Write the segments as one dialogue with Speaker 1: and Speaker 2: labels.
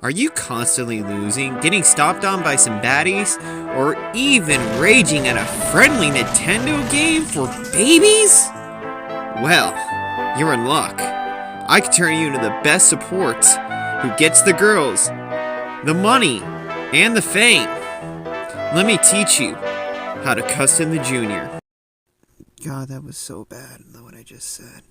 Speaker 1: Are you constantly losing, getting stomped on by some baddies, or even raging at a friendly Nintendo game for babies? Well, you're in luck. I can turn you into the best support who gets the girls, the money, and the fame. Let me teach you how to custom the Junior. God, that was so bad, what I just said.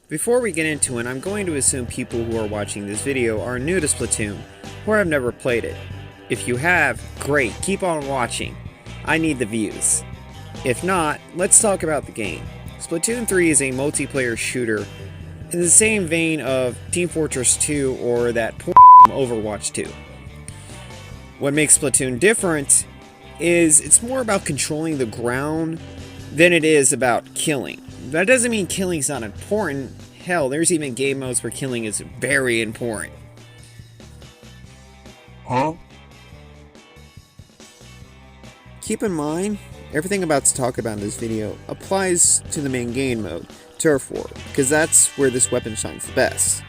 Speaker 1: Before we get into it, I'm going to assume people who are watching this video are new to Splatoon, or have never played it. If you have, great, keep on watching. I need the views. If not, let's talk about the game. Splatoon 3 is a multiplayer shooter in the same vein of Team Fortress 2 or that poor Overwatch 2. What makes Splatoon different is it's more about controlling the ground than it is about killing. That doesn't mean killing's not important. Hell, there's even game modes where killing is very important.
Speaker 2: Huh?
Speaker 1: Keep in mind, everything I'm about to talk about in this video applies to the main game mode, Turf War, because that's where this weapon shines the best.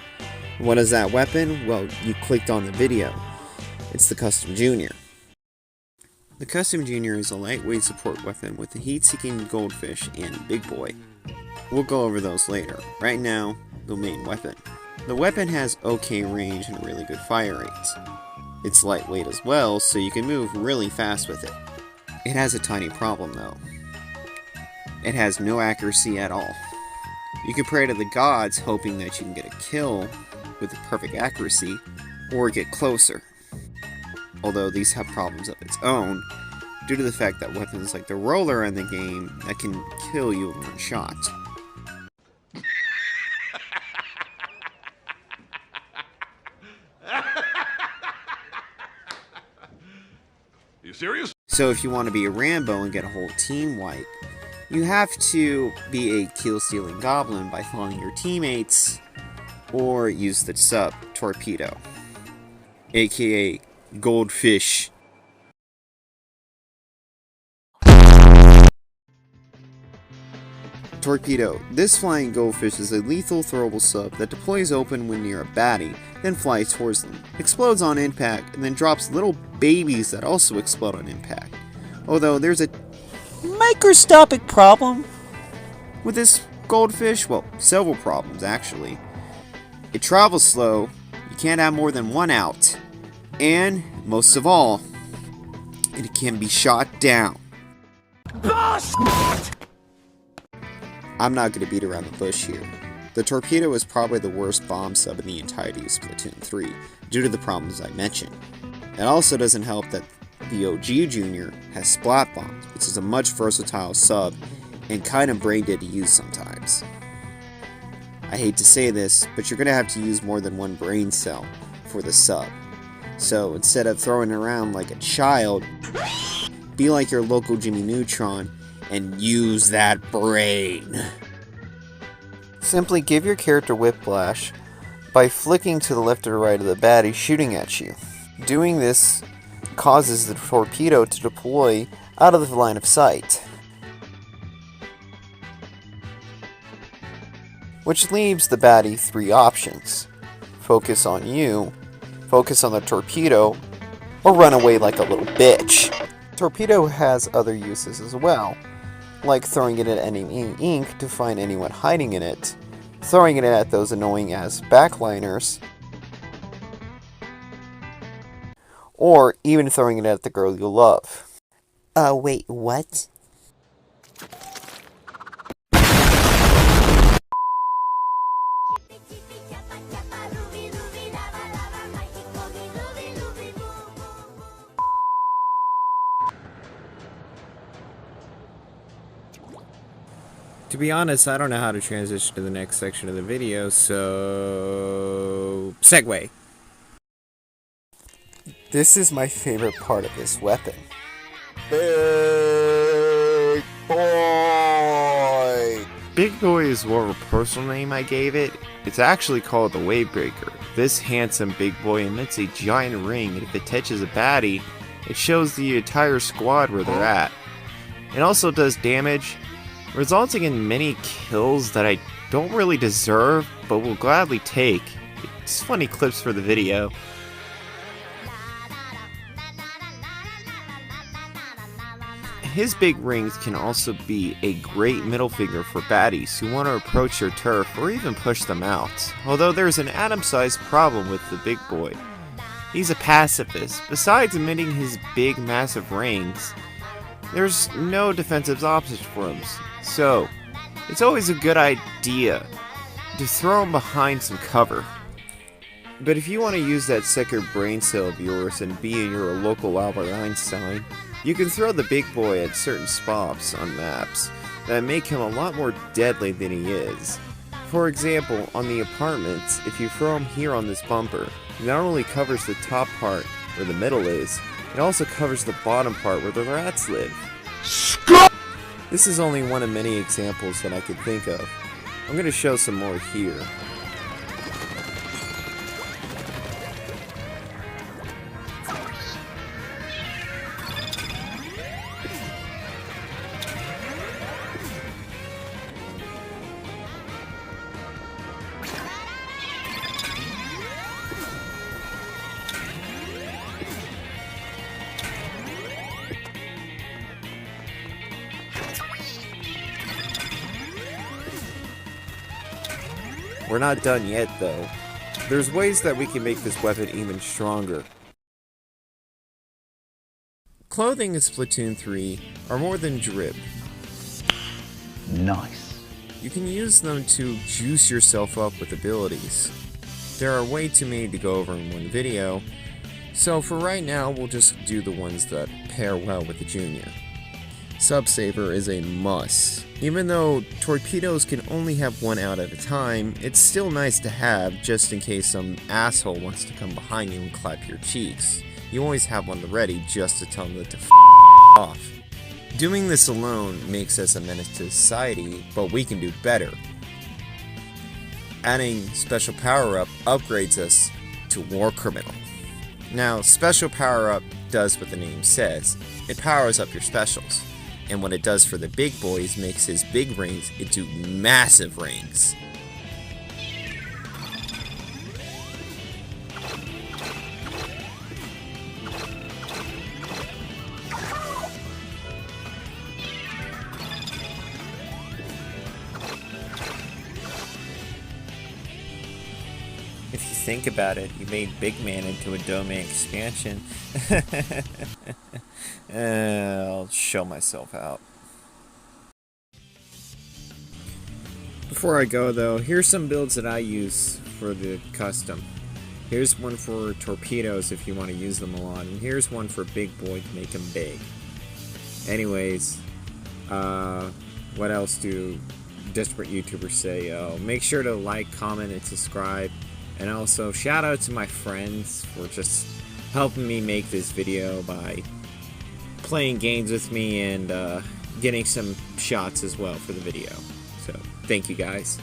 Speaker 1: What is that weapon? Well, you clicked on the video. It's the Custom Junior. The Custom Junior is a lightweight support weapon with a heat-seeking goldfish and big boy. We'll go over those later. Right now, the main weapon. The weapon has okay range and really good fire rates. It's lightweight as well, so you can move really fast with it. It has a tiny problem though. It has no accuracy at all. You can pray to the gods hoping that you can get a kill with the perfect accuracy, or get closer. Although these have problems of its own, due to the fact that weapons like the roller in the game that can kill you in one shot.
Speaker 2: You serious?
Speaker 1: So if you want to be a Rambo and get a whole team wipe, you have to be a kill-stealing goblin by following your teammates, or use the sub, Torpedo, aka Goldfish. Torpedo. This flying goldfish is a lethal throwable sub that deploys open when near a baddie, then flies towards them, explodes on impact, and then drops little babies that also explode on impact. Although there's a microscopic problem with this goldfish, well, several problems actually. It travels slow, you can't have more than one out, and, most of all, it can be shot down. I'm not going to beat around the bush here. The Torpedo is probably the worst bomb sub in the entirety of Splatoon 3, due to the problems I mentioned. It also doesn't help that the OG Junior has Splat Bombs, which is a much versatile sub, and kind of brain dead to use sometimes. I hate to say this, but you're going to have to use more than one brain cell for the sub. So instead of throwing it around like a child, be like your local Jimmy Neutron, and use that brain. Simply give your character whiplash by flicking to the left or right of the baddie shooting at you. Doing this causes the Torpedo to deploy out of the line of sight, which leaves the baddie three options: focus on you, focus on the Torpedo, or run away like a little bitch. Torpedo has other uses as well, like throwing it at enemy ink to find anyone hiding in it, throwing it at those annoying ass backliners, or even throwing it at the girl you love. Wait, what? To be honest, I don't know how to transition to the next section of the video, so... segue. This is my favorite part of this weapon. Big Boy!
Speaker 3: Big Boy is more of a personal name I gave it. It's actually called the Wavebreaker. This handsome big boy emits a giant ring, and if it touches a baddie, it shows the entire squad where they're at. It also does damage, resulting in many kills that I don't really deserve, but will gladly take. It's funny clips for the video. His big rings can also be a great middle finger for baddies who want to approach your turf or even push them out, although there's an atom-sized problem with the big boy. He's a pacifist. Besides emitting his big massive rings, there's no defensive options for him, so it's always a good idea to throw him behind some cover. But if you want to use that second brain cell of yours and be in your local Albert Einstein, you can throw the big boy at certain spots on maps that make him a lot more deadly than he is. For example, on the apartments, if you throw him here on this bumper, it not only covers the top part where the middle is, it also covers the bottom part where the rats live. This is only one of many examples that I could think of. I'm going to show some more here. We're not done yet, though. There's ways that we can make this weapon even stronger. Clothing in Splatoon 3 are more than drip.
Speaker 4: Nice.
Speaker 3: You can use them to juice yourself up with abilities. There are way too many to go over in one video, so for right now we'll just do the ones that pair well with the Junior. Subsaver is a must. Even though torpedoes can only have one out at a time, it's still nice to have just in case some asshole wants to come behind you and clap your cheeks. You always have one ready just to tell them to off. Doing this alone makes us a menace to society, but we can do better. Adding special power-up upgrades us to war criminal. Now, special power-up does what the name says. It powers up your specials. And what it does for the big boys makes his big rings into massive rings. If you think about it, you made Big Man into a domain expansion. I'll show myself out. Before I go though, here's some builds that I use for the custom. Here's one for torpedoes if you want to use them a lot, and here's one for big boy to make them big. Anyways, what else do desperate YouTubers say? Make sure to like, comment, and subscribe. And also, shout out to my friends for just helping me make this video by playing games with me and getting some shots as well for the video. So, thank you guys.